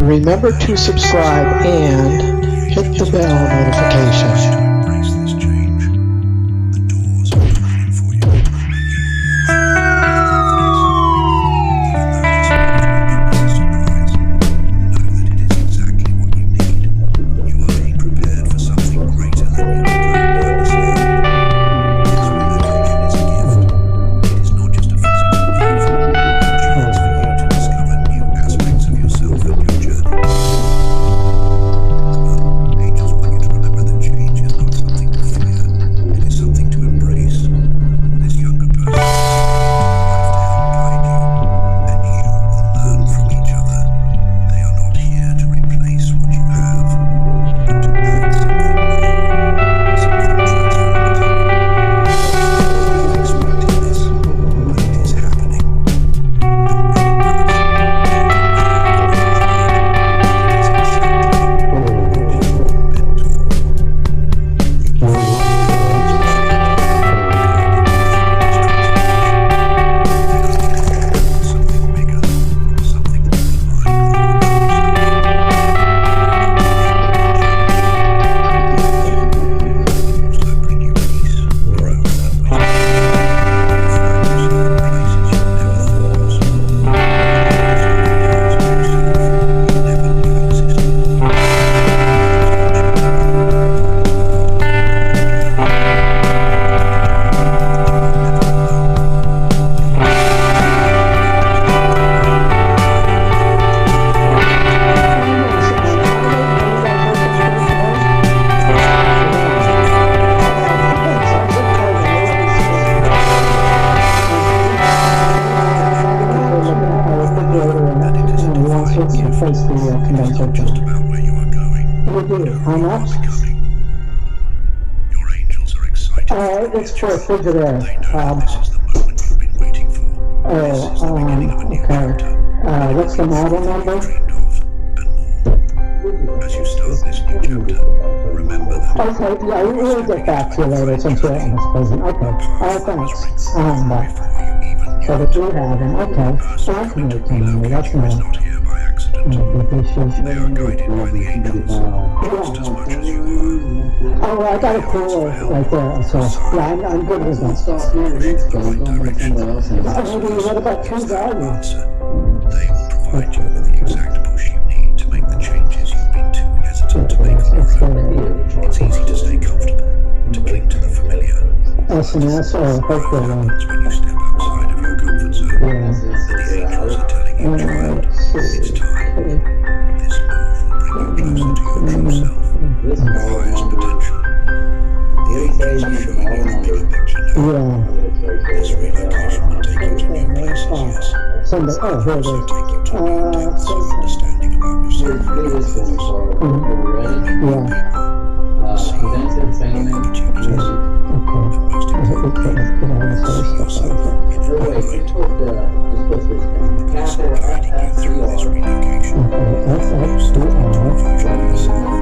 Remember to subscribe and hit the bell notification. Face the condenser just about where you are going. We do. How much? Your angels are excited. It's for a Frigidaire. This is the moment you've been waiting for. Okay. What's the model number? As you start this new chapter, remember that. Okay, yeah, we'll get back to you later since we're in this present. Okay. Thanks. So the do have him. Okay. So I can wait 10 minutes. That's nice. They are guided by the angels, just as much as you are. Oh, I got a cooler right there, so yeah, I'm good with that. What about True Value? They will provide you with the exact push you need to make the changes you've been too hesitant to make on your own. It's easy to stay comfortable, to cling to the familiar. SNS or hopefully when you step outside of your comfort zone, the angels are telling you, child, it's time. This move will bring you closer to your true self, your highest potential. The angels are showing you the bigger picture now. This relocation will take you to new places, yes. It will also take you to new depths of understanding about yourself and your life. See opportunities, and most importantly, see yourself in your life. Guiding you through this relocation. You step into the future of yourself.